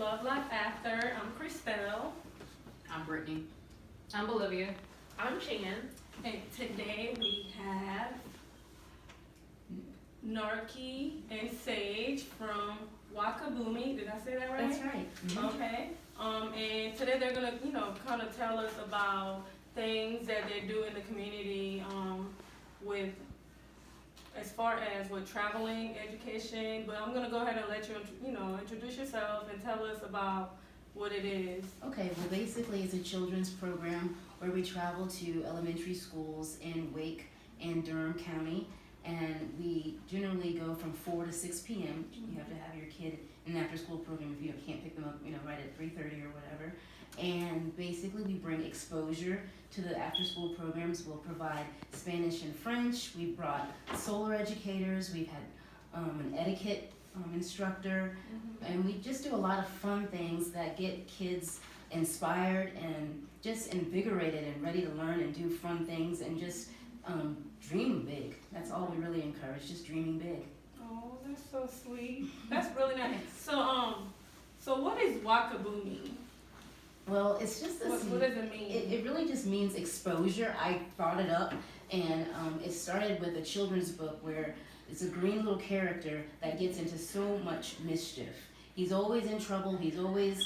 Love Life After. I'm Christelle. I'm Brittany. I'm Bolivia. I'm Chan. And today we have Narki and Sage from Wakaboomee. Did I say that right? That's right. Okay. And today they're gonna, kind of tell us about things that they do in the community, with as far as with traveling, education. But I'm gonna go ahead and let you, introduce yourself and tell us about what it is. Okay, well basically it's a children's program where we travel to elementary schools in Wake and Durham County, and we generally go from 4 to 6 p.m. You have to have your kid in an after-school program if you can't pick them up, right at 3:30 or whatever. And basically we bring exposure to the after-school programs. We'll provide Spanish and French. We've brought solar educators. We've had an etiquette instructor, and we just do a lot of fun things that get kids inspired and just invigorated and ready to learn and do fun things and just dream big. That's all we really encourage, just dreaming big. Oh, that's so sweet. That's really nice. So what is Wakaboomee? Well, it's just this. What does it mean? It really just means exposure. I thought it up, and it started with a children's book where it's a green little character that gets into so much mischief. He's always in trouble. He's always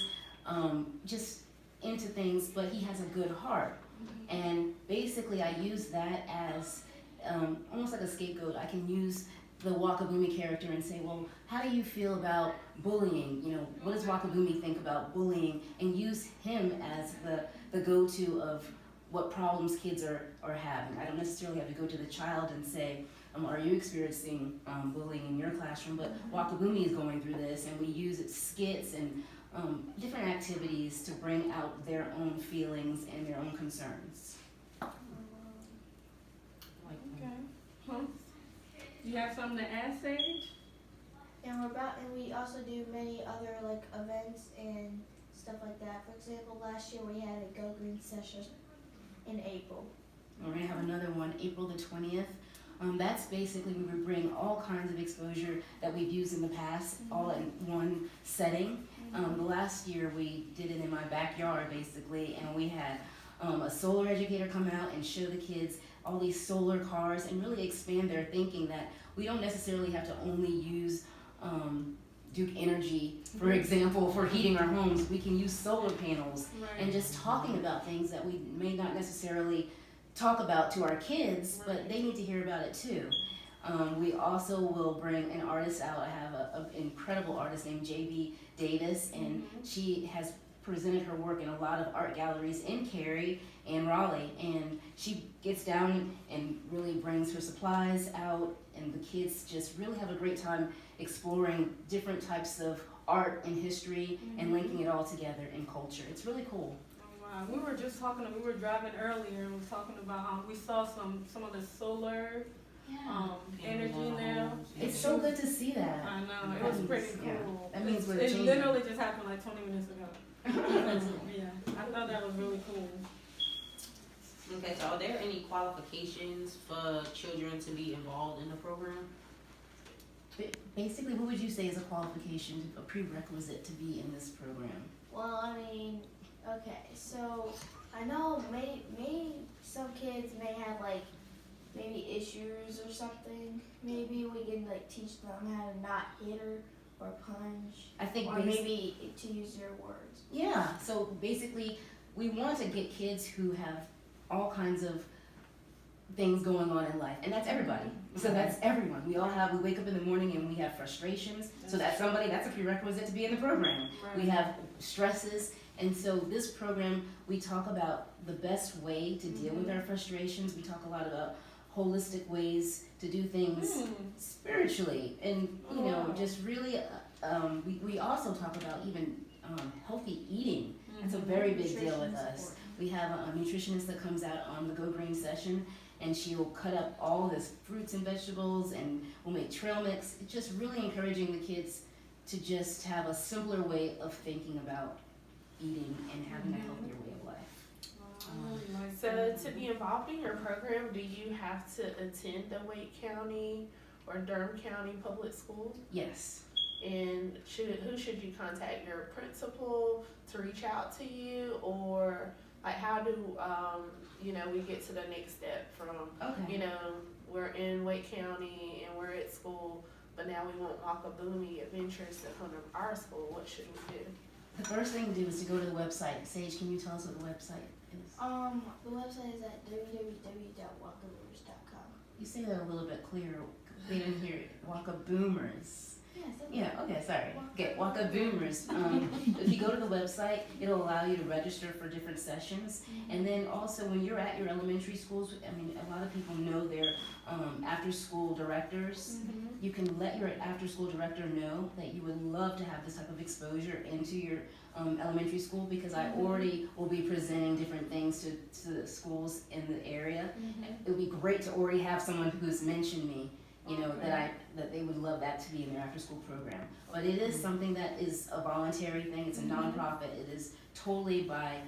just into things, but he has a good heart. And basically, I use that as almost like a scapegoat. I can use the Wakaboomee character and say, well, how do you feel about bullying? What does Wakaboomee think about bullying? And use him as the go-to of what problems kids are having. I don't necessarily have to go to the child and say, are you experiencing bullying in your classroom? But Wakaboomee is going through this, and we use skits and different activities to bring out their own feelings and their own concerns. Okay. You have something to add, Sage? And we also do many other events and stuff like that. For example, last year we had a Go Green session in April. We're gonna have another one April the 20th. That's basically we would bring all kinds of exposure that we've used in the past, all in one setting. The last year we did it in my backyard basically, and we had a solar educator come out and show the kids all these solar cars and really expand their thinking that we don't necessarily have to only use Duke Energy, for example, for heating our homes. We can use solar panels, and just talking about things that we may not necessarily talk about to our kids, but they need to hear about it too. We also will bring an artist out. I have an incredible artist named J.B. Davis, and she has presented her work in a lot of art galleries in Cary and Raleigh, and she gets down and really brings her supplies out, and the kids just really have a great time exploring different types of art and history and linking it all together in culture. It's really cool. Wow. We were just talking, we were driving earlier and we were talking about we saw some of the solar energy now. It's so good to see that. I know, it was pretty cool. That means we're It changing. literally just happened like 20 minutes ago. Yeah, I thought that was really cool. Okay, so are there any qualifications for children to be involved in the program? Basically, what would you say is a qualification, a prerequisite to be in this program? Well, okay, so I know maybe some kids may have maybe issues or something. Maybe we can teach them how to not hit or punch. I think or maybe to use their words. Yeah, so basically we want to get kids who have all kinds of things going on in life, and that's everybody. So that's everyone. We wake up in the morning and we have frustrations. So that's a prerequisite to be in the program. Right. We have stresses, and so this program, we talk about the best way to deal with our frustrations. We talk a lot about holistic ways to do things spiritually, and just really we also talk about even healthy eating. That's a very big deal with us. We have a nutritionist that comes out on the Go Green session, and she will cut up all this fruits and vegetables, and we'll make trail mix. It's just really encouraging the kids to just have a simpler way of thinking about eating and having a healthier way of life. So to be involved in your program, do you have to attend the Wake County or Durham County public schools? Yes. And who should you contact? Your principal to reach out to you, or like how do we get to the next step from Okay. we're in Wake County and we're at school, but now we want Wakaboomee Adventures to come to our school. What should we do? The first thing to do is to go to the website. Sage, can you tell us what the website is? The website is at www.wakaboomers.com. You say that a little bit clearer. They didn't hear it. Wakaboomers. Yeah, okay, sorry. Okay, Wakaboomers. If you go to the website, it'll allow you to register for different sessions. And then also when you're at your elementary schools, I mean, a lot of people know their after-school directors. You can let your after-school director know that you would love to have this type of exposure into your elementary school, because I already will be presenting different things to the schools in the area. It would be great to already have someone who's mentioned me, that they would love that to be in their after school program. But it is something that is a voluntary thing. It's a nonprofit. It is totally by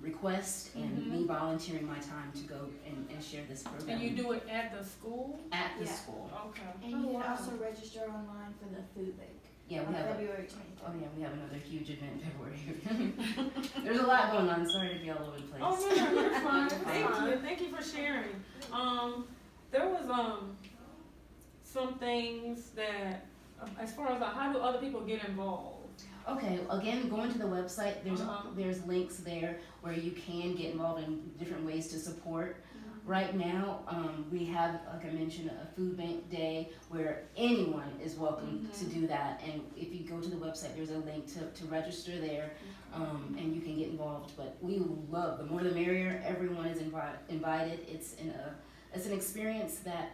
request and me volunteering my time to go and share this program. And you do it at the school? At the Yeah. school. Okay. And you can also register online for the food bank Yeah, on we have. February 23rd. Oh yeah, we have another huge event in February. There's a lot going on. Sorry to be all over the place. Oh, no, you're fine. Thank you for sharing. There was, some things that, as far as how do other people get involved? Okay, again, going to the website, Uh-huh. there's links there where you can get involved in different ways to support. Right now, we have, like I mentioned, a food bank day where anyone is welcome to do that. And if you go to the website, there's a link to register there, and you can get involved. But we love, the more the merrier. Everyone is invited. It's an experience that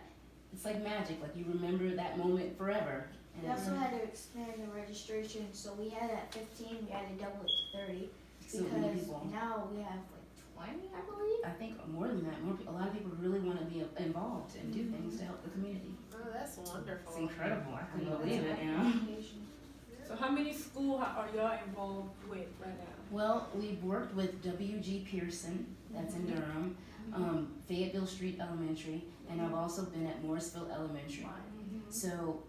it's like magic. Like you remember that moment forever. We also had to expand the registration, so we had at 15, we had to double it to 30, So many because people. now we have like 20, I believe. I think more than that. A lot of people really want to be involved and do things to help the community. Oh, that's wonderful. It's incredible. I couldn't Yeah. believe it. Application. So how many schools are y'all involved with right now? Well, we've worked with W.G. Pearson, that's in Durham, Fayetteville Street Elementary, and I've also been at Morrisville Elementary. So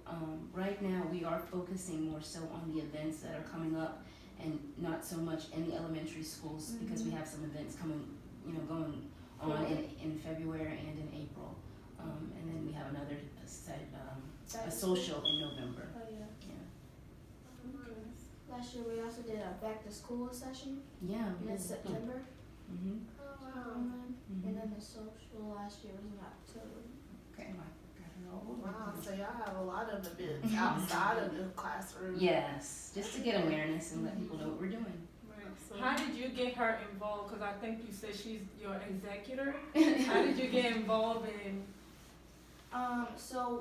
right now we are focusing more so on the events that are coming up, and not so much in the elementary schools, because we have some events coming, going on in February and in April, and then we have another a social in November. Oh, yeah. Yeah. Last year we also did a back to school session Yeah. We in did. September. Mhm. Oh, wow. And then the social last year was in October. Okay. I got it all over. Wow, so y'all have a lot of events outside of the classroom. Yes, just to get awareness and let people know what we're doing. So How did you get her involved? Because I think you said she's your executor. How did you get involved in?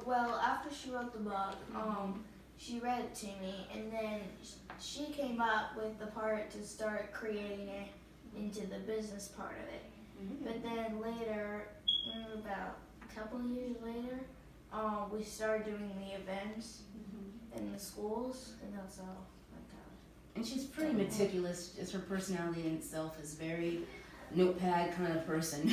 Well, after she wrote the book, she read it to me, and then she came up with the part to start creating it into the business part of it. But then later, about a couple of years later, we started doing the events in the schools, and that's all. And she's pretty meticulous. Just her personality in itself is very notepad kind of person.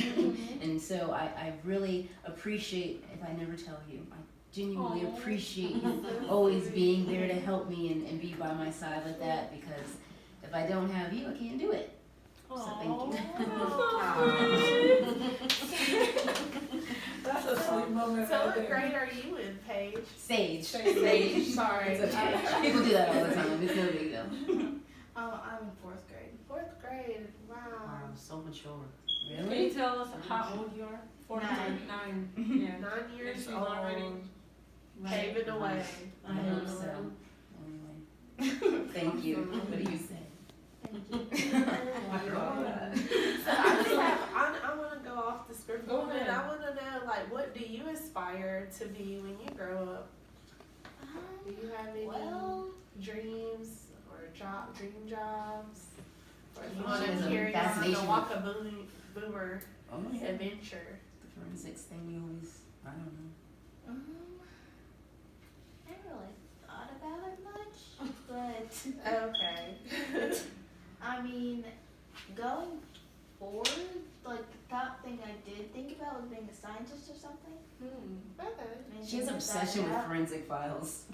And so I really appreciate, if I never tell you, I genuinely appreciate you always being there to help me and be by my side with that, because if I don't have you, I can't do it. So thank you. That's a sweet moment. So right what there. grade are you in, Paige? Sage. Sage, sorry. It's okay. People do that all the time. It's no big deal. I'm in 4th grade. 4th grade, wow. Wow, so mature. Can Really? you tell us how old you are? 9. 9. Yeah. 9 years she's old, already paving the way. I hope so. Anyway. Thank you. What do you say? Thank you. So I want to go off the script a Go little bit. ahead. I want to know, like, what do you aspire to be when you grow up? Do you have any dreams or dream jobs? Or do you want She has to a carry on the fascination Wakaboomee Oh yeah. Adventure? The forensics thing you always, I don't know. I haven't really thought about it much, but Okay. I mean, going forward, like the top thing I did think about was being a scientist or something. Okay. Maybe She has an like obsession with that. forensic files.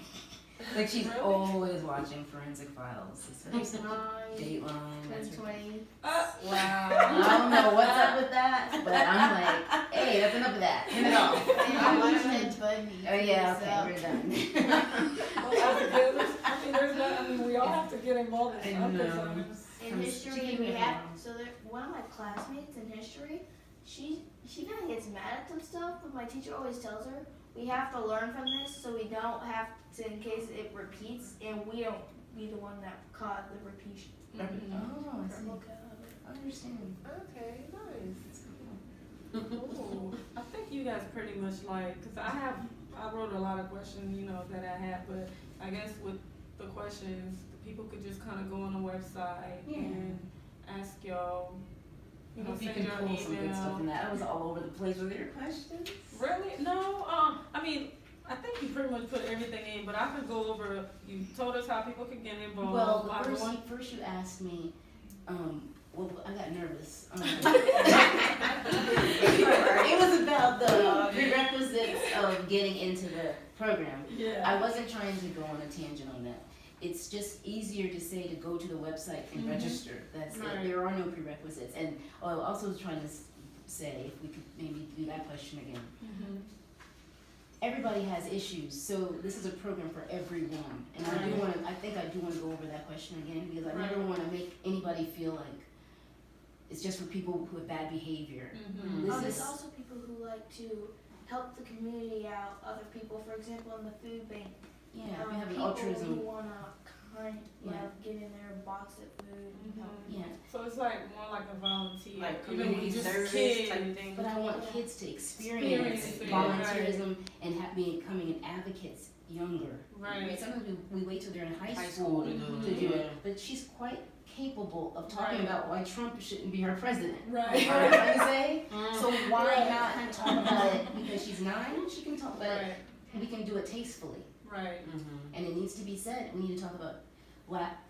Like she's Really? always watching Forensic Files. Dateline. Dateline. That's her. 2020. I don't know what's up with that, but I'm like, hey, that's enough of that. Turn it off. I watched it, but Oh yeah, okay, we're done. I mean, there's not, I mean, we all have to get involved in I know. something. In From history, chicken we and have, eggs. so there, one of my classmates in history, she kind of gets mad at some stuff, but my teacher always tells her, we have to learn from this so we don't have to, in case it repeats, and we don't be the one that caused the repetition. Oh, I see. I understand. Okay, nice. Ooh, I think you guys pretty much like, cause I wrote a lot of questions, you know, that I had, but I guess with the questions, people could just kind of go on the website Yeah. and ask y'all, you know, If you send can your pull some good stuff email. from that. I was all over the place with your questions. Really? No, I mean, I think you pretty much put everything in, but I could go over, you told us how people could get involved. Well, by going- first you asked me, well, I got nervous. It was about the prerequisites of getting into the program. Yeah. I wasn't trying to go on a tangent on that. It's just easier to say to go to the website and Mhm. register. That's Right. it. There are no prerequisites. And I also was trying to say, if we could maybe do that question again. Mhm. Everybody has issues, so this is a program for everyone. And I do Right. want to, I think I do want to go over that question again, because I never Right. want to make anybody feel like it's just for people who have bad behavior. Mhm. This There's is- also people who like to help the community out, other people, for example, in the food bank. Yeah, we have an People who altruism. wanna Yeah. get in there, box of food, and help. Mhm. Yeah, So it's like more like a volunteer, Like even community with just service kids. type thing. but I want Yeah. kids to experience Experience it, volunteerism and becoming an advocates younger. I mean, Right. sometimes we wait till they're in high High school school to do to it. do it, but she's quite capable of talking Right. about why Trump shouldn't be our president. Right. You know what I'm trying to say? Mm. So why Right. not talk about it because she's 9? She can talk about it. Right. We can do it tastefully, Right. Mhm. and it needs to be said. We need to talk about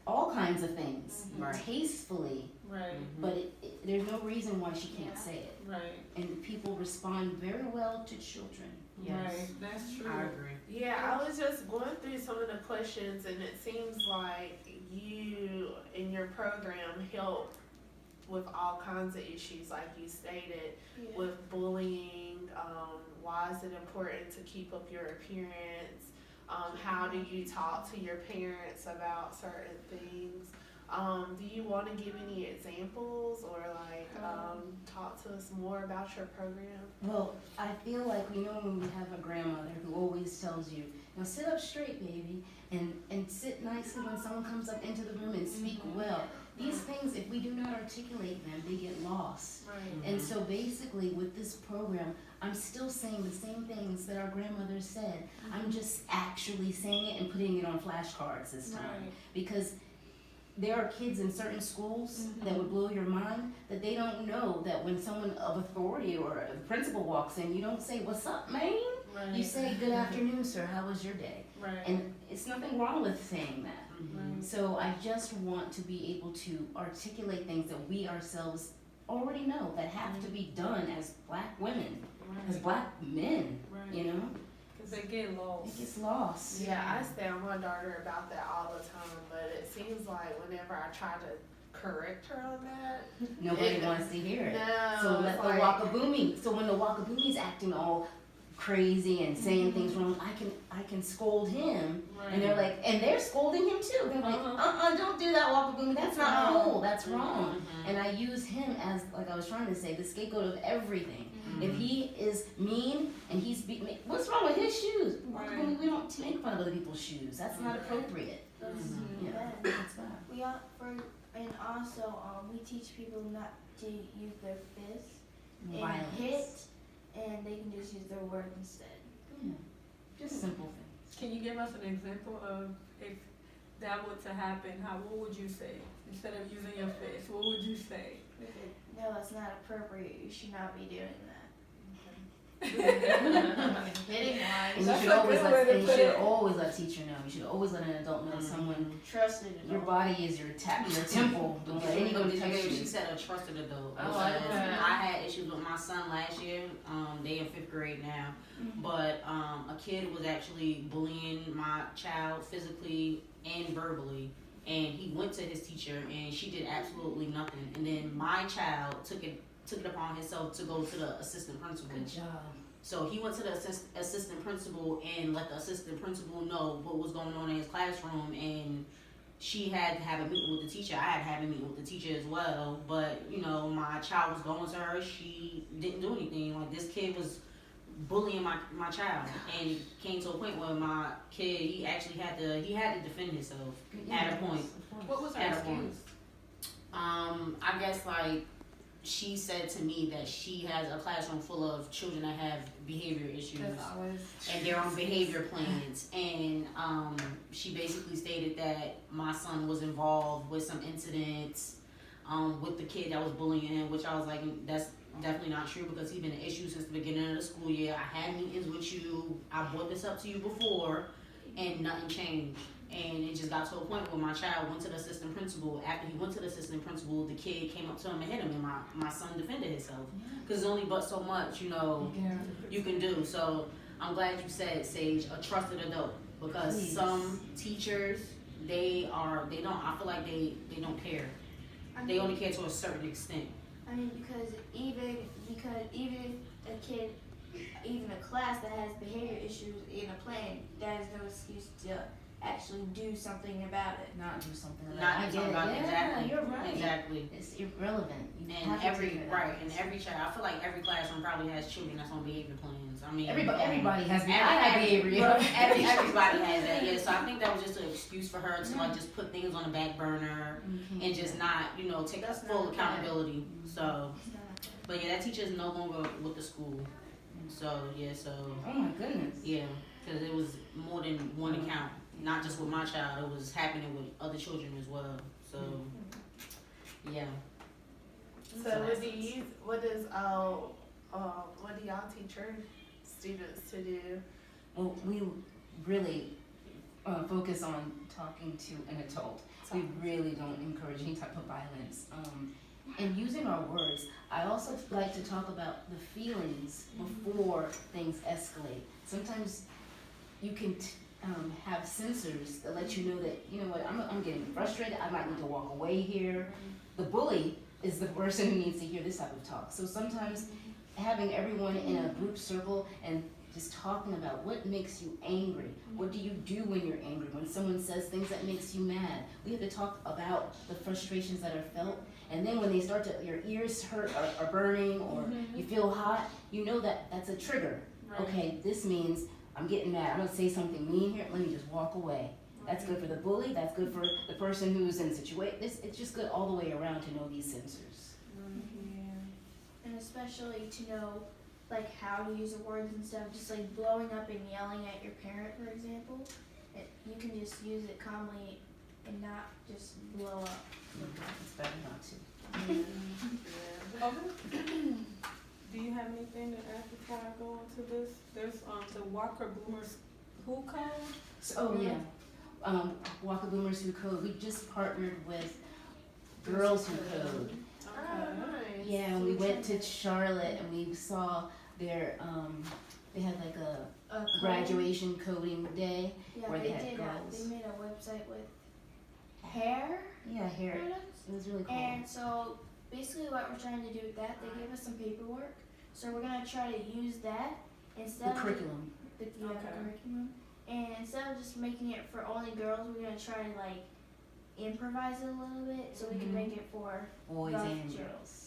all kinds of things Mhm. Right. tastefully, Right. but there's no reason why she can't Yeah. say it. Right. And people respond very well to children. Yes. Right. That's true. I agree. Yeah, I was just going through some of the questions, and it seems like you in your program help with all kinds of issues, like you stated, Yeah. with bullying. Why is it important to keep up your appearance? How do you talk to your parents about certain things? Do you want to give any examples or talk to us more about your program? Well, I feel like we know when we have a grandmother who always tells you, now sit up straight, baby, and sit nicely when someone comes up into the room and speak Mhm. well. These things, if we do not articulate them, they get lost. Right. And so basically with this program, I'm still saying the same things that our grandmothers said. I'm just actually saying it and putting it on flashcards this time. Right. Because there are kids in certain schools Mhm. that would blow your mind that they don't know that when someone of authority or a principal walks in, you don't say, "What's up, man?" Right. You say, "Good afternoon, sir. How was your day?" Right. And it's nothing wrong with saying that. Right. So I just want to be able to articulate things that we ourselves already know that have to be done as black women, as Right. black men, Right. you know? Because they get lost. It gets lost. Yeah, I stay on my daughter about that all the time, but it seems like whenever I try to correct her on that, Nobody wants to hear it. no, So it's let the like, Wakaboomee, so when the Wakaboomie's acting all crazy and saying things wrong, I can scold him, Right. and they're like, and they're scolding him too. They're like, Uh-huh. don't do that, Wakaboomee, that's not No. cool, that's wrong. Mhm. And I use him as, like I was trying to say, the scapegoat of everything. If he is mean and he's what's wrong with his shoes? Right. We don't make fun of other people's shoes. That's not Right. appropriate. That's Mhm. Yeah, bad. that's bad. We and also we teach people not to use their fists and Violence. hit, and they can just use their words instead. Yeah. Just simple things. Can you give us an example of if that were to happen? What would you say instead of using your fist? What would you say? No, that's not appropriate. You should not be doing that. Hitting And wise. you should always always let teacher know. You should always let an adult know someone. Trusted Your adult. body is your your temple. Don't let anyone touch She you. said a trusted adult. Oh, I Because didn't know. I had issues with my son last year. They in 5th grade now. But a kid was actually bullying my child physically and verbally. And he went to his teacher and she did absolutely nothing. And then my child took it upon himself to go to the assistant principal. Good job. So he went to the assistant principal and let the assistant principal know what was going on in his classroom, and she had to have a meeting with the teacher. I had to have a meeting with the teacher as well. But you know, my child was going to her. She didn't do anything. Like, this kid was bullying my child, and it came to a point where my kid, he actually had to defend himself at a point. What was her At a point. excuse? I guess, like, she said to me that she has a classroom full of children that have behavior issues, and they're on behavior plans. And she basically stated that my son was involved with some incidents with the kid that was bullying him, which I was like, that's definitely not true, because he's been an issue since the beginning of the school year. I had meetings with you. I brought this up to you before, and nothing changed. And it just got to a point where my child went to the assistant principal. After he went to the assistant principal, the kid came up to him and hit him, and my son defended himself. Because there's only but so much, you know, you can do. So I'm glad you said, Sage, a trusted adult. Because Please. some teachers, I feel like they don't care. They only care to a certain extent. I mean, because even a kid, even a class that has behavior issues in a plan, that is no excuse to actually do something about it. Not do something. Not I do get something it. about it. Yeah, Exactly. you're right. Exactly. It's irrelevant. You And have to every take it out. and every child, I feel like every classroom probably has children that's on behavior plans. I mean, Everybody has every- I have behavior. everybody has that. Yeah, so I think that was just an excuse for her to like just put things on the back burner and just not, you know, take us full accountability. So, It's not okay. but yeah, that teacher is no longer with the school. So yeah, Oh my goodness. yeah, because it was more than one account, not just with my child. It was happening with other children as well. So yeah. So what do y'all teach your students to do? Well, we really focus on talking to an adult. We really don't encourage any type of violence. And using our words, I also like to talk about the feelings before things escalate. Sometimes you can have sensors that let you know that, you know what, I'm getting frustrated, I might need to walk away here. The bully is the person who needs to hear this type of talk. So sometimes having everyone in a group circle and just talking about what makes you angry. What do you do when you're angry? When someone says things that makes you mad. We have to talk about the frustrations that are felt. And then when they start to, your ears hurt or burning or you feel hot, you know that that's a trigger. Right. Okay, this means I'm getting mad. I'm gonna say something mean here. Let me just walk away. That's good for the bully. That's good for the person who's in the situation. It's just good all the way around to know these sensors. And especially to know like how to use the words instead of just like blowing up and yelling at your parent, for example. You can just use it calmly and not just blow up. It's better not to. Okay. Do you have anything to add before I go on to this? There's the Wakaboomee Who Code. So, Wakaboomers Who Code. We just partnered with Girls Who Code. Nice. Yeah, and we went to Charlotte and we saw their they had like a graduation coding day. Yeah, where they they had did. girls. They made a website with hair Yeah, hair. products. It was really cool. And so basically what we're trying to do with that, they gave us some paperwork. So we're gonna try to use that The instead of curriculum. the Okay. curriculum. And instead of just making it for only girls, we're gonna try to like improvise it a little bit so we can make it for Boys both and genders. girls.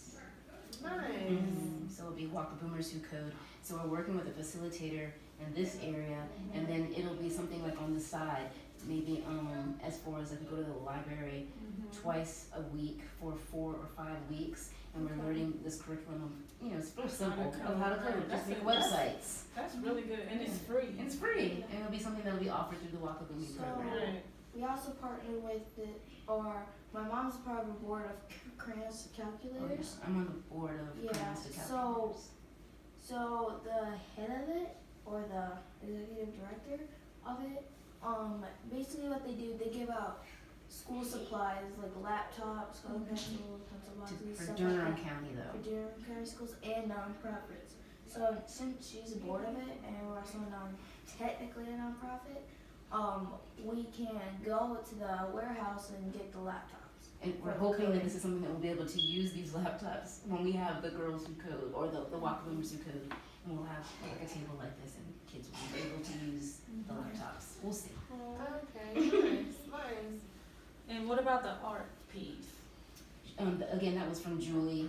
Nice. So it'll be Wakaboomers Who Code. So we're working with a facilitator in this area, and then it'll be something like on the side, maybe as far as like we go to the library twice a week for 4 or 5 weeks, and we're learning this curriculum of, you know, it's real simple of how to code. Just make websites. That's really good, and it's free. And it's free, and it'll be something that'll be offered through the Wakaboomee So- program. Right. We also partnered with my mom's part of a board of crayons Oh, yeah. calculators. I'm on the board of Yeah, Crayons to so- Calculators. So the head of it, or the executive director of it, basically what they do, they give out school supplies like laptops, color pencils, pencil boxes, For stuff Durham like that. County though. For Durham County schools and nonprofits. So since she's a board of it, and we're also technically a nonprofit, we can go to the warehouse and get the laptops. And we're For hoping that coding. this is something that we'll be able to use these laptops when we have the girls who code, or the Wakaboomies who code, and we'll have like a table like this, and kids will be able to use the laptops. We'll see. Okay, nice. And what about the art piece? Again, that was from Julie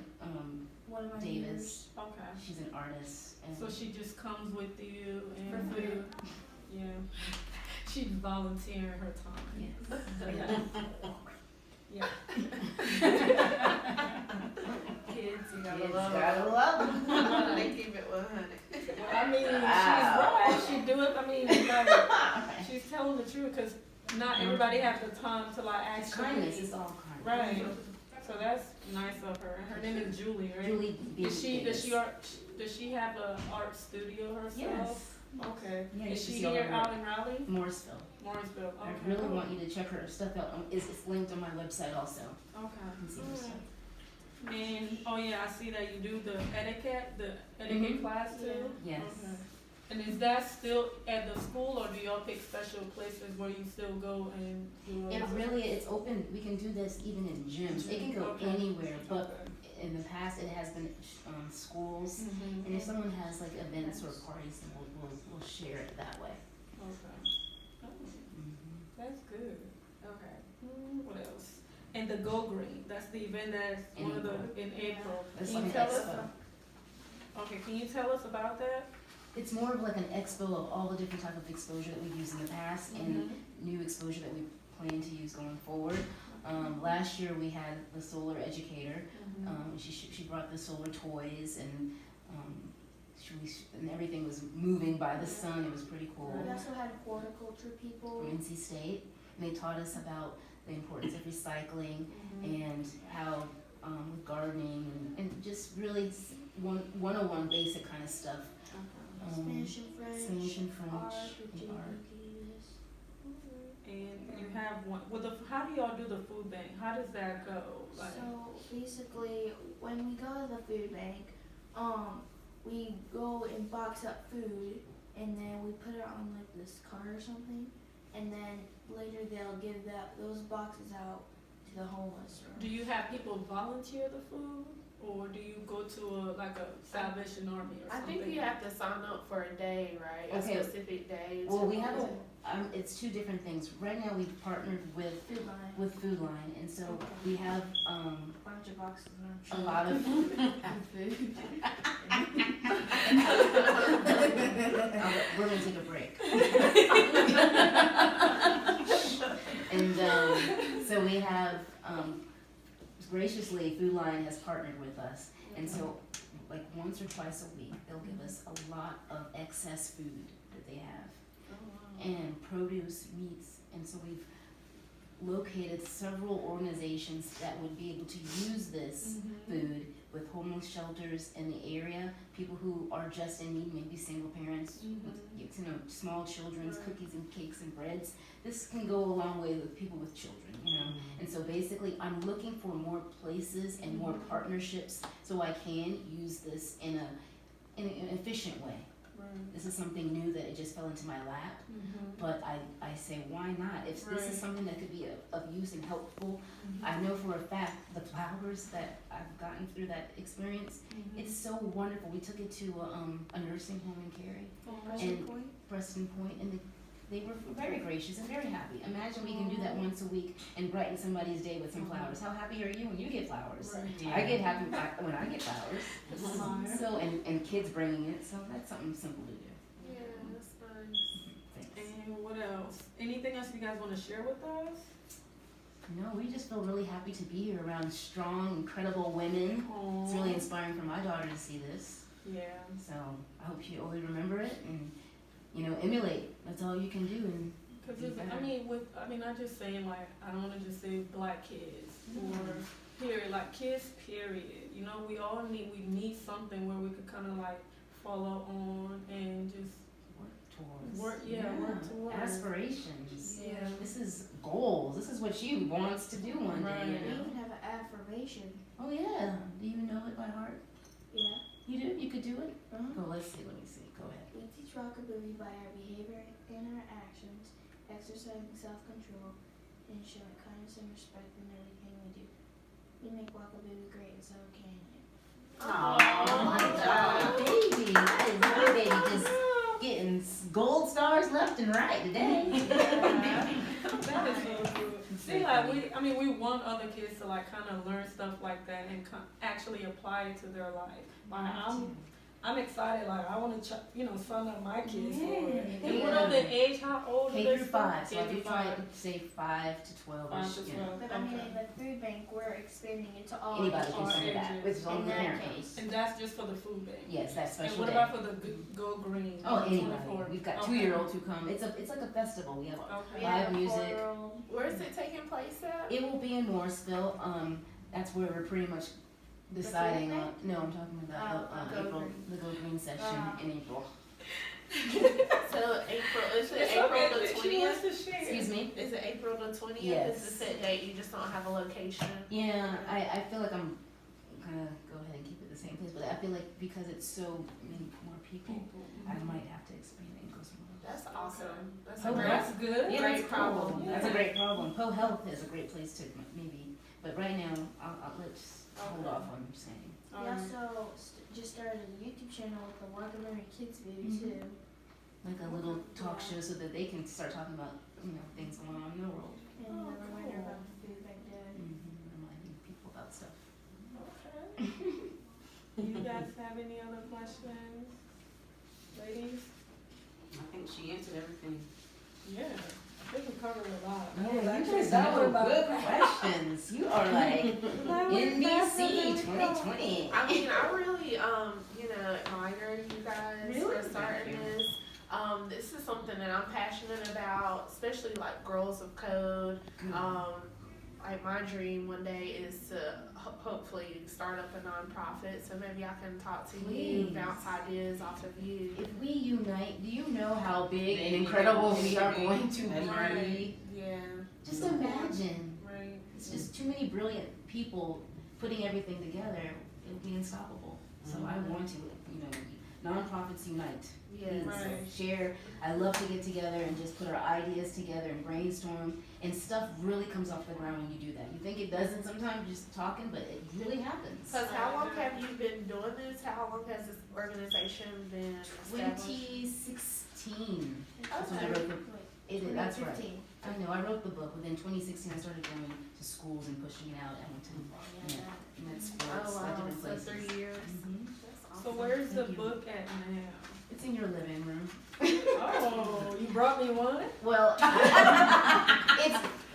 One of my Davis. neighbors. Okay. She's an artist. And So she just comes with you For and free. yeah. She's volunteering her time. yes. Yeah. Kids, you gotta Kids love gotta them. love them. They keep it 100. I mean, Wow. she's right. She do it. I mean, like, she's telling the truth because not everybody has the time to like It's actually. kindness. It's all kindness. Right. So that's nice of her. Her name is Julie, right? Julie Does Davis. does she have an art studio herself? Yes. Okay. Yeah, you Is should she see all here her out in Raleigh? Morrisville. Morrisville. Okay. I really want you to check her stuff out. It's linked on my website also. Okay. You can see her stuff. And oh yeah, I see that you do the etiquette Mhm. class too. Yes. Okay. And is that still at the school, or do y'all pick special places where you still go and do? It's open. We can do this even in gyms. It can go Okay. anywhere, but Okay. in the past it has been schools. Mhm. And if someone has like events or parties, then we'll share it that way. Okay. Oh, Mm-hmm. that's good. Okay. What else? And the Go Green. That's the event that's In one of April. the in April. It's Can like you an tell us? expo. Okay. Can you tell us about that? It's more of like an expo of all the different type of exposure that we've used in the past and new exposure that we plan to use going forward. Last year we had the solar educator. She brought the solar toys and and everything was moving by the sun. It was pretty cool. We also had horticulture people. From NC State, and they taught us about the importance of recycling and how with gardening and just really 101 basic kind of stuff. Spanish and French. Spanish and French Art, and art. And you have one. Well, how do y'all do the food bank? How does that go? Like, So basically, when we go to the food bank, we go and box up food, and then we put it on like this cart or something, and then later they'll give those boxes out to the homeless. do you have people volunteer the food, or do you go to a Salvation Army or I something? think you have to sign up for a day, right? Okay. A specific day. Well, to we have volunteer. it's two different things. Right now we've partnered with Food line. Food Line, and so Okay. we have Bunch of boxes a lot of food. we're gonna take a break. And so we have graciously Food Line has partnered with us, and so like once or twice a week they'll give us a lot of excess food that they have. And produce, meats, and so we've located several organizations that would be able to use this food with homeless shelters in the area, people who are just in need, maybe single parents with small children's Right. cookies and cakes and breads. This can go a long way with people with children, And so basically, I'm looking for more places and more partnerships so I can use this in an efficient way. This is something new that it just fell into my lap, but I say, why not? If this Right. is something that could be of use and helpful, I know for a fact the flowers that I've gotten through that experience, it's so wonderful. We took it to a nursing home in Cary, Preston Point, and they were very gracious and very happy. Imagine we can do that once a week and brighten somebody's day with some flowers. How happy are you when you get flowers? Right. I get happy when I get flowers. So and kids bringing it, so that's something simple to do. Yeah, that's nice. Thanks. And what else? Anything else you guys want to share with us? No, we just feel really happy to be here around strong, incredible women. It's really inspiring for my daughter to see this. Yeah. So I hope she always remember it and emulate. That's all you can do. And Cause it's, I just saying like, I don't want to just say black kids or period, like kids period. We all need something where we could kind of like follow on and just work towards. Aspirations. Yeah. This is goals. This is what she wants to do one day. Right. You We know? even have an affirmation. Oh yeah. Do you know it by heart? Yeah. You do? You could do it? Uh-huh. Oh, let's see. Let me see. Go ahead. We teach Wakaboomee by our behavior and our actions, exercising self-control, and showing kindness and respect in everything we do. We make Wakaboomee great, and so can you. Oh my God, baby! That is my baby, just getting gold stars left and right today. That is so good. See, like we want other kids to like kind of learn stuff like that and actually apply it to their life. Like I'm excited. Like I want to, sign up my kids for it. And what are the age? How old are K they? through 5, so I do try 5. to say 5 to 12 5 ish. to You know. 12. But I mean, Okay. in the food bank, we're expanding it to all Anybody can all send it ages. back, which is only In the that parent case. comes. And that's just for the food bank. Yes, that's And special what day. about for the Go Green? Oh, anybody. 24? We've got Okay. 2-year-olds who come. It's like a festival. We have Okay. We have live a music. 4-year-old. Where is it taking place at? It will be in Morrisville. That's where we're pretty much deciding food on. No, I'm talking about Go April, Green. the Go Green session in April. So April, is it It's April okay, the but she 20th? wants to share. Excuse me. Is it April the 20th? Yes. Is the set date? You just don't have a location. Yeah, I feel like I'm gonna go ahead and keep it the same place, but I feel like because it's so many more people, I might have to expand it and go somewhere else. That's awesome. That's Oh, a great. That's good. Yeah, Great that's cool. problem. That's a great problem. Po Health is a great place to maybe, but right now let's hold off on saying. We also just started a YouTube channel with the Wakaboomee Kids video too. Like a little talk show so that they can start talking about things going on in the world. And a reminder about the food bank day. Reminding people about stuff. Okay. Do you guys have any other questions, ladies? I think she answered everything. Yeah, I think we covered a lot. Oh, you Actually, guys that know was good questions. You are like That was NBC fascinating. 2020. I mean, I really, admire you guys Really? for starting this. This is something that I'm passionate about, especially like Girls of Code. Like my dream one day is to hopefully start up a nonprofit. So maybe I can talk to you, Please. bounce ideas off of you. If we unite, do you know how big and Maybe incredible we we are should be. going to That's be? right. Yeah. Just imagine. Right. It's just too many brilliant people putting everything together. It'll be unstoppable. So I want to, nonprofits unite. Yes. Please Right. share. I love to get together and just put our ideas together and brainstorm. And stuff really comes off the ground when you do that. You think it doesn't sometimes, just talking, but it really happens. Because how long have you been doing this? How long has this organization been established? 2016. That's when I Okay. wrote the. That's right. 2015. I know. I wrote the book. Within 2016, I started going to schools and pushing it out. I went to med sports, Oh wow, different so places. 3 years. Mhm. That's awesome. So where's the Thank you. book at now? It's in your living room. Oh, you brought me one? Well,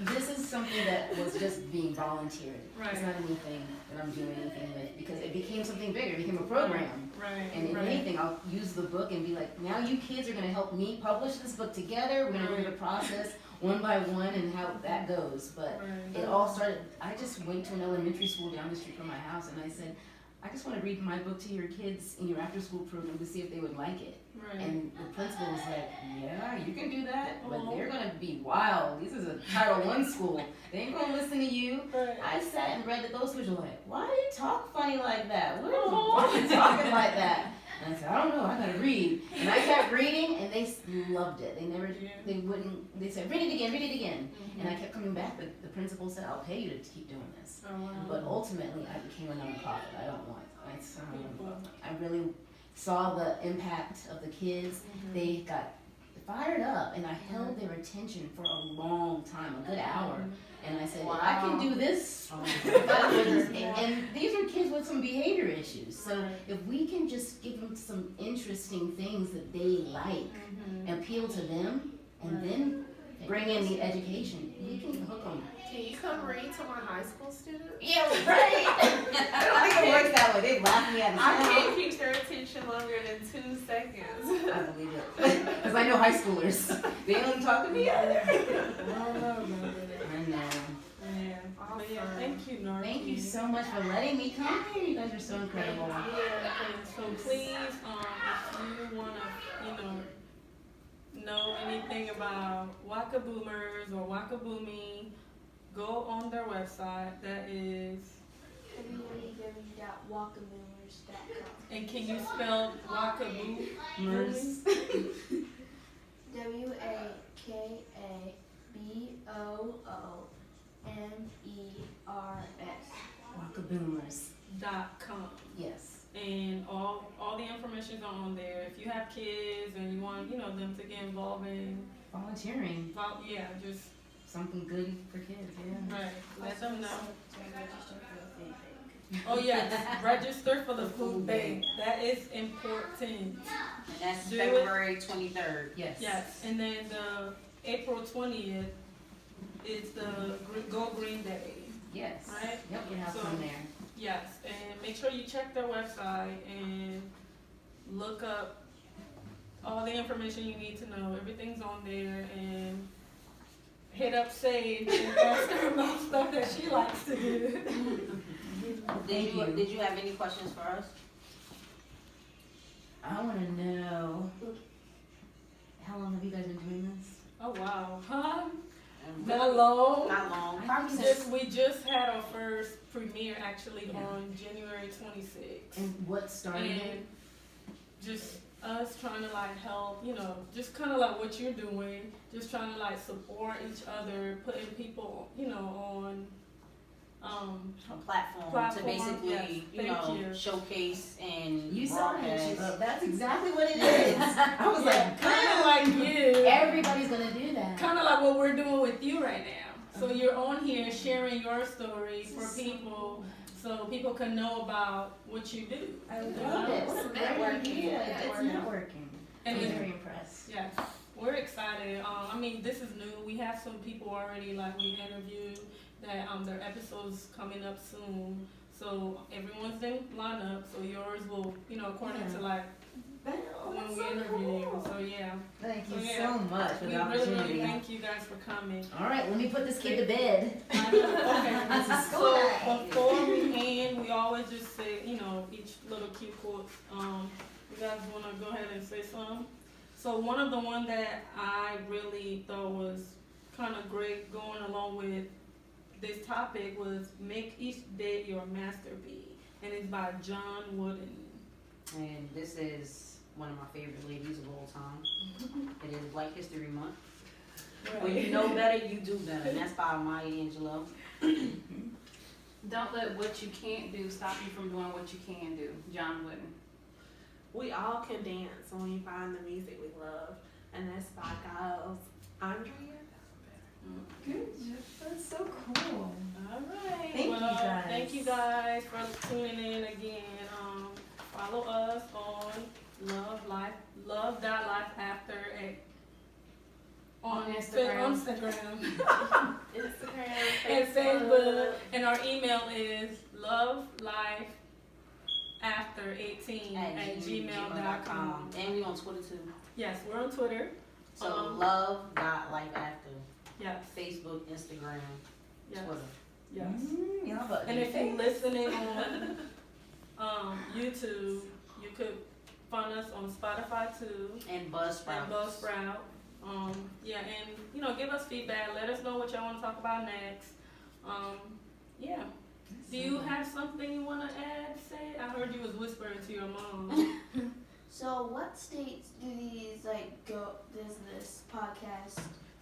this is something that was just being volunteered. Right. It's not anything that I'm doing anything with because it became something bigger. It became a program. Right. And if right. anything, I'll use the book and be like, now you kids are going to help me publish this book together. We're going to go through the process one by one and how that goes. But Right. it all started, I just went to an elementary school down the street from my house and I said, I just want to read my book to your kids in your after school program to see if they would like it. Right. And the principal was like, yeah, you can do that, but Aw. they're going to be wild. This is a Title I school. They ain't going to listen to you. Right. I sat and read that those kids were like, why do you talk funny like that? Why Aw. are you talking like that? And I said, I don't know, I gotta read. And I kept reading and they loved it. They said, read it again. And I kept coming back, but the principal said, I'll pay you to keep doing this. Oh, wow. But ultimately, I became a nonprofit. I don't want I really saw the impact of the kids. They got fired up and I held their attention for a long time, a good hour. And I said, if I can do this, and these are kids with some behavior issues. So if we can just give them some interesting things that they like, appeal to them, and then bring in the education, we can hook them. Can you come read to my high school students? Yeah, right. I don't think it works that way. They laugh me out of I town. can't keep their attention longer than 2 seconds. I believe it. Because I know high schoolers. They don't talk to me either. I don't know about that. I know. Yeah. But yeah, Awesome. Thank you, Narki. Thank you so much for letting me come here. You guys are so incredible. So please, if you wanna, know anything about Wakaboomers or Wakaboomee, go on their website. That is. www.wakaboomers.com. And can you spell Wakaboomers? WAKABOOMERS. Wakaboomers.com. Yes. And all the information is on there. If you have kids and you want, them to get involved in Volunteering. Just something good for kids, yeah. right. Let them know. Register for the food bank. Oh yes, register for the food bank. That is important. And that's Do February 23rd. Yes. Yes, and then the April 20th is the Go Green Day. Yes. Right? Yep, you have So- some there. Yes, and make sure you check their website and look up all the information you need to know. Everything's on there, and hit up Sage and ask her about stuff that she likes to do. Did you have any questions for us? I want to know, how long have you guys been doing this? Oh wow, huh? Not long. Not long. We just had our first premiere actually Yeah. on January 26th. And what started And it? just us trying to like help, just kind of like what you're doing, just trying to like support each other, putting people, on, A platform to Platform, basically, yes. Thank you. showcase and You saw broadcast. it. That's exactly what it is. I was like, kind of like you, everybody's gonna do that. kind of like what we're doing with you right now. So you're on here sharing your story for people, so people can know about what you do. I love it. What a great idea. It's networking. And I'm it's- very impressed. Yes, we're excited. This is new. We have some people already like we interviewed that their episodes coming up soon. So everyone's in lineup. So yours will, according to like when we interview you. So yeah. Thank you So, yeah. so much for We the really, opportunity. really thank you guys for coming. All right, let me put this kid to bed. Okay. This is school So night. before we end, we always just say, each little cute quote. You guys wanna go ahead and say some? So one of the one that I really thought was kind of great going along with this topic was make each day your masterpiece, and it's by John Wooden. And this is one of my favorite ladies of all time. It is Black History Month. When you know better, you do better. And that's by Maya Angelou. Don't let what you can't do stop you from doing what you can do. John Wooden. We all can dance when we find the music we love, and that's by Giles Andrea. Good. That's so cool. All right. Thank you, guys. Thank you guys for tuning in again. Follow us on love.life after on Instagram. Instagram, and Facebook. And our email is loveLifeAfter18@gmail.com. And we on Twitter too. Yes, we're on Twitter. So love.lifeafter. Yes, Facebook, Instagram, yes, Twitter. yes. Y'all about to And be if you're famous. listening on YouTube, you could find us on Spotify too. And Buzzsprout. And Buzzsprout. And give us feedback. Let us know what y'all want to talk about next. Yeah. Do you have something you want to add? Say, I heard you was whispering to your mom. So what states do these does this podcast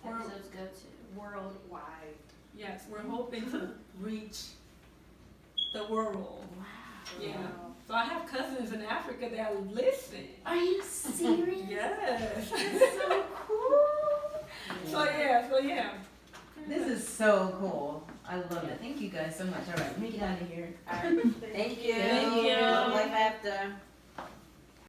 episodes go to? worldwide. Yes, we're hoping to reach the world. Wow. Yeah. So I have cousins in Africa that listen. Are you serious? Yes. That's so cool. So yeah. This is so cool. I love it. Thank you guys so much. All right, let me get out of here. All right. Thank you. Thank you. Love Life After.